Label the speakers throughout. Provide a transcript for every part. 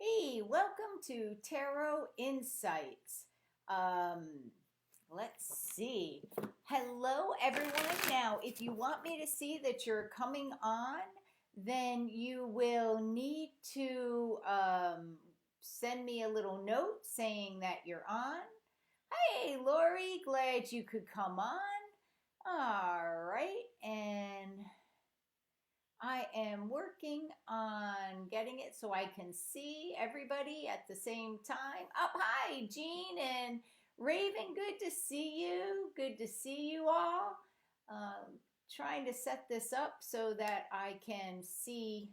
Speaker 1: Hey, welcome to Tarot Insights. Let's see. Hello, everyone. Now, if you want me to see that you're coming on, then you will need to send me a little note saying that you're on. Hey, Lori, glad you could come on. All right, and I am working on getting it so I can see everybody at the same time. Up, hi, Jean and Raven. Good to see you. Good to see you all. Trying to set this up so that I can see.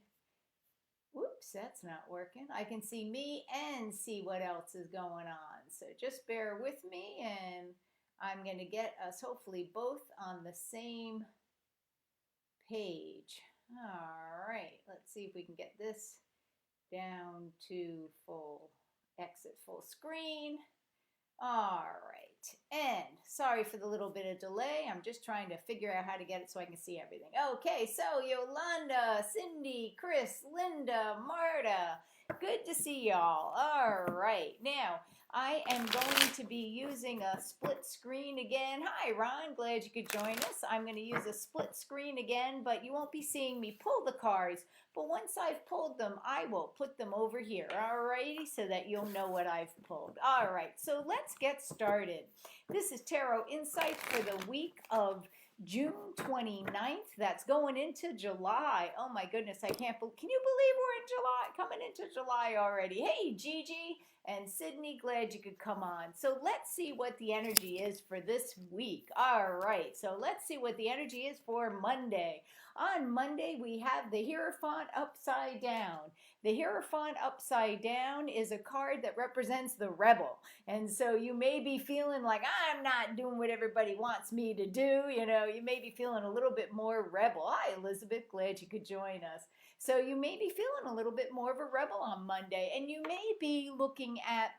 Speaker 1: Whoops, that's not working. I can see me and see what else is going on. So just bear with me, and I'm going to get us hopefully both on the same page. All right, let's see if we can get this down to full exit full screen. All right, and sorry for the little bit of delay. I'm just trying to figure out how to get it so I can see everything. Okay, so Yolanda, Cindy, Chris, Linda, Marta, good to see y'all. All right, now I am going to be using a split screen again. Hi, Ron, glad you could join us. I'm going to use a split screen again, but you won't be seeing me pull the cards. But once I've pulled them, I will put them over here, all righty, so that you'll know what I've pulled. All right, so let's get started. This is Tarot Insights for the week of June 29th. That's going into July. Oh my goodness, I can't believe, can you believe we're in July, coming into July already? Hey, Gigi and Sydney, glad you could come on. So let's see what the energy is for this week. All right, so let's see what the energy is for Monday. On Monday, we have the Hierophant upside down. The Hierophant upside down is a card that represents the rebel. And so you may be feeling like, I'm not doing what everybody wants me to do. You may be feeling a little bit more rebel. Hi, Elizabeth, glad you could join us. So you may be feeling a little bit more of a rebel on Monday, and you may be looking at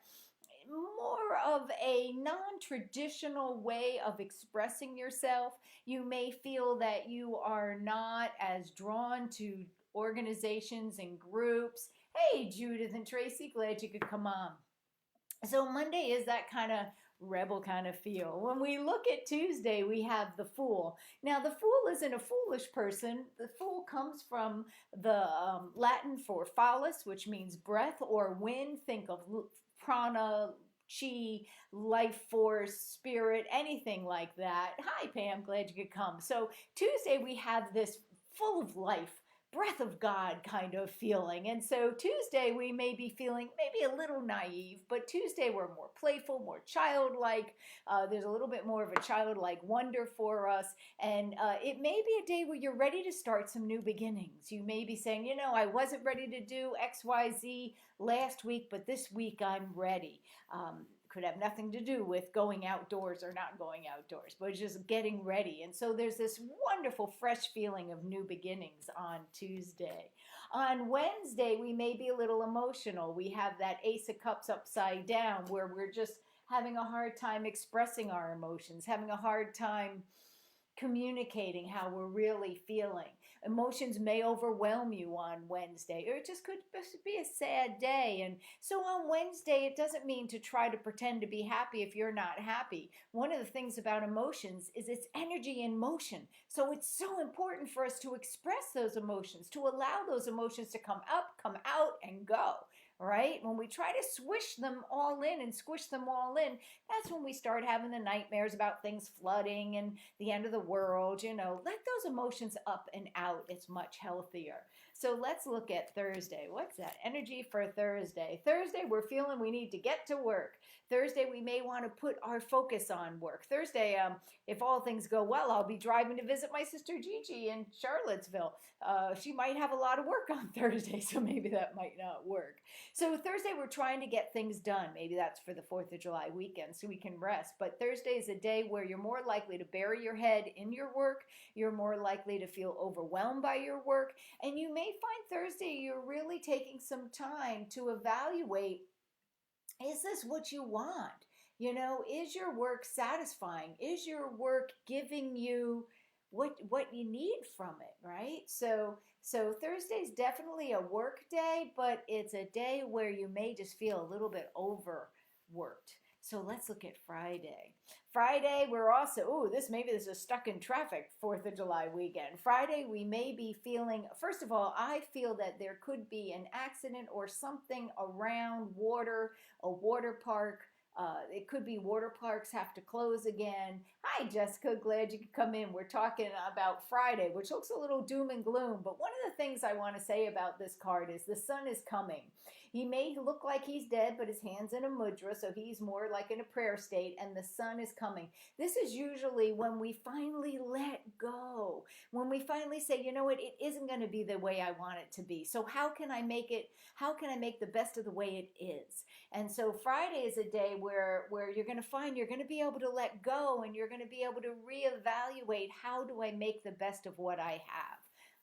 Speaker 1: more of a non-traditional way of expressing yourself. You may feel that you are not as drawn to organizations and groups. Hey, Judith and Tracy, glad you could come on. So Monday is that kind of rebel kind of feel. When we look at Tuesday, we have the Fool. Now, the Fool isn't a foolish person. The Fool comes from the Latin for phallus, which means breath or wind. Think of prana, chi, life force, spirit, anything like that. Hi, Pam, glad you could come. So Tuesday, we have this full of life, breath of God kind of feeling. And so Tuesday we may be feeling maybe a little naive, but Tuesday we're more playful, more childlike. There's a little bit more of a childlike wonder for us. And it may be a day where you're ready to start some new beginnings. You may be saying, I wasn't ready to do XYZ last week, but this week I'm ready. Could have nothing to do with going outdoors or not going outdoors, but just getting ready. And so there's this wonderful fresh feeling of new beginnings on Tuesday. On Wednesday, we may be a little emotional. We have that Ace of Cups upside down where we're just having a hard time expressing our emotions, having a hard time communicating how we're really feeling. Emotions may overwhelm you on Wednesday, or it just could be a sad day. And so on Wednesday, it doesn't mean to try to pretend to be happy if you're not happy. One of the things about emotions is it's energy in motion. So it's so important for us to express those emotions, to allow those emotions to come up, come out, and go. Right? When we try to swish them all in and squish them all in, that's when we start having the nightmares about things flooding and the end of the world. Let those emotions up and out. It's much healthier. So let's look at Thursday. What's that energy for Thursday? Thursday, we're feeling we need to get to work. Thursday, we may want to put our focus on work. Thursday, if all things go well, I'll be driving to visit my sister Gigi in Charlottesville. She might have a lot of work on Thursday, so maybe that might not work. So Thursday, we're trying to get things done. Maybe that's for the 4th of July weekend so we can rest. But Thursday is a day where you're more likely to bury your head in your work. You're more likely to feel overwhelmed by your work. And you may find Thursday you're really taking some time to evaluate, is this what you want? Is your work satisfying? Is your work giving you what you need from it, right? So Thursday's definitely a work day, but it's a day where you may just feel a little bit overworked. So let's look at Friday. Friday, we're also, maybe this is stuck in traffic, 4th of July weekend. Friday, we may be feeling, first of all, I feel that there could be an accident or something around water, a water park. It could be water parks have to close again. Hi, Jessica. Glad you could come in. We're talking about Friday, which looks a little doom and gloom. But one of the things I want to say about this card is the sun is coming. He may look like he's dead, but his hand's in a mudra, so he's more like in a prayer state, and the sun is coming. This is usually when we finally let go, when we finally say, you know what, it isn't going to be the way I want it to be. So how can I make the best of the way it is? And so Friday is a day where you're going to find you're going to be able to let go, and you're going to be able to reevaluate, how do I make the best of what I have?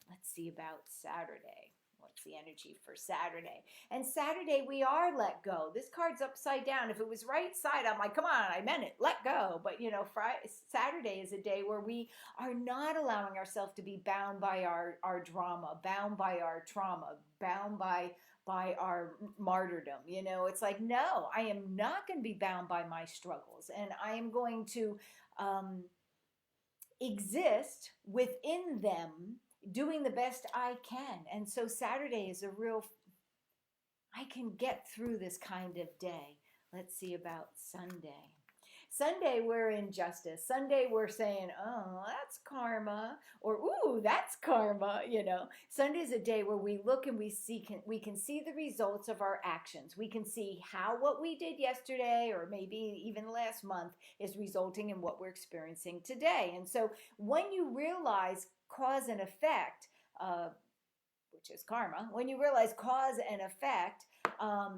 Speaker 1: Let's see about Saturday. What's the energy for Saturday? And Saturday, we are let go. This card's upside down. If it was right side, I'm like, come on, I meant it, let go. But you know, Saturday is a day where we are not allowing ourselves to be bound by our drama, bound by our trauma, bound by our martyrdom. You know, it's like, no, I am not going to be bound by my struggles, and I am going to exist within them, doing the best I can. And so Saturday is a real, I can get through this kind of day. Let's see about Sunday. Sunday, we're in justice. Sunday, we're saying, oh, that's karma, or ooh, that's karma, you know. Sunday is a day where we look and we can see the results of our actions. We can see how what we did yesterday, or maybe even last month, is resulting in what we're experiencing today. And so when you realize cause and effect, which is karma, when you realize cause and effect,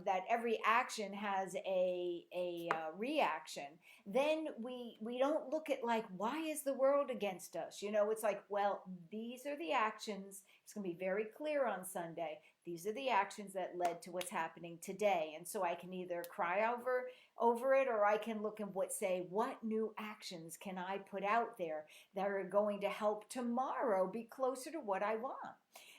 Speaker 1: that every action has a reaction, then we don't look at like, why is the world against us? You know, it's like, well, these are the actions. It's going to be very clear on Sunday. These are the actions that led to what's happening today. And so I can either cry over it, or I can look and say, what new actions can I put out there that are going to help tomorrow be closer to what I want?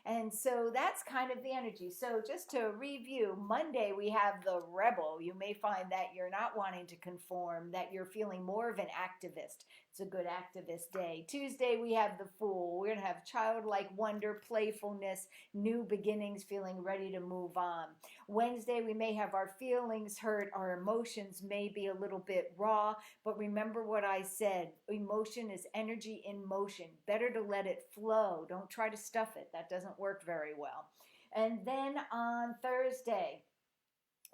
Speaker 1: And so that's kind of the energy. So just to review, Monday we have the rebel. You may find that you're not wanting to conform, that you're feeling more of an activist. It's a good activist day. Tuesday we have the fool. We're going to have childlike wonder, playfulness, new beginnings, feeling ready to move on. Wednesday we may have our feelings hurt. Our emotions may be a little bit raw, but remember what I said. Emotion is energy in motion. Better to let it flow. Don't try to stuff it. That doesn't work very well. And then on Thursday,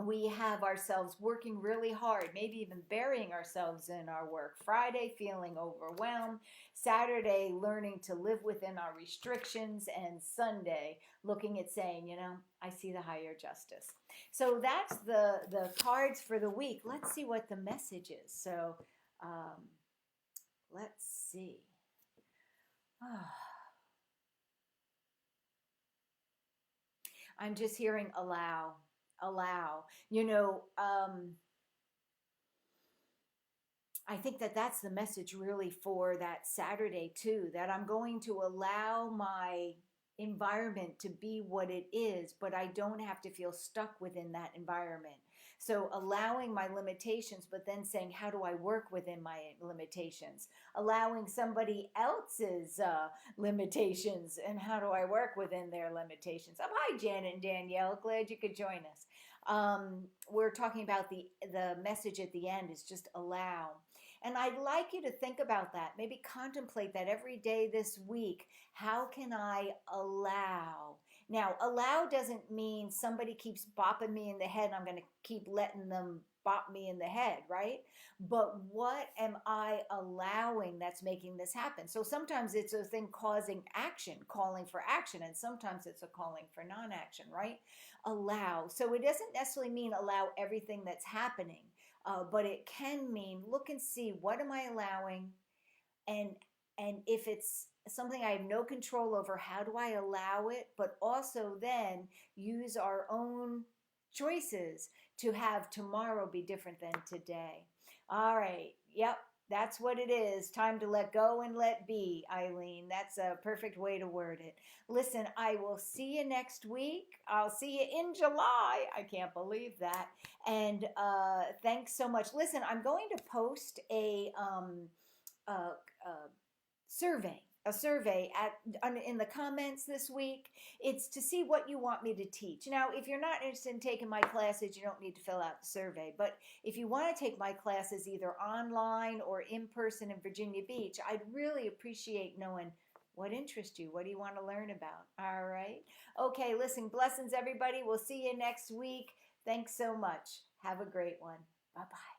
Speaker 1: we have ourselves working really hard, maybe even burying ourselves in our work. Friday, feeling overwhelmed. Saturday, learning to live within our restrictions. And Sunday, looking at saying, you know, I see the higher justice. So that's the cards for the week. Let's see what the message is. So let's see. I'm just hearing allow. You know, I think that that's the message really for that Saturday too, that I'm going to allow my environment to be what it is, but I don't have to feel stuck within that environment. So allowing my limitations, but then saying, how do I work within my limitations? Allowing somebody else's limitations, and how do I work within their limitations? Hi, Janet and Danielle. Glad you could join us. We're talking about the message at the end is just allow. And I'd like you to think about that. Maybe contemplate that every day this week. How can I allow? Now, allow doesn't mean somebody keeps bopping me in the head and I'm going to keep letting them bop me in the head, right? But what am I allowing that's making this happen? So sometimes it's a thing causing action, calling for action, and sometimes it's a calling for non-action, right? Allow. So it doesn't necessarily mean allow everything that's happening, but it can mean look and see, what am I allowing? And if it's something I have no control over, how do I allow it? But also then use our own choices to have tomorrow be different than today. All right. Yep. That's what it is. Time to let go and let be, Eileen. That's a perfect way to word it. Listen, I will see you next week. I'll see you in July. I can't believe that. And thanks so much. Listen, I'm going to post a, a survey in the comments this week. It's to see what you want me to teach. Now, if you're not interested in taking my classes, you don't need to fill out the survey. But if you want to take my classes either online or in person in Virginia Beach, I'd really appreciate knowing what interests you. What do you want to learn about? All right. Okay, listen, blessings, everybody. We'll see you next week. Thanks so much. Have a great one. Bye-bye.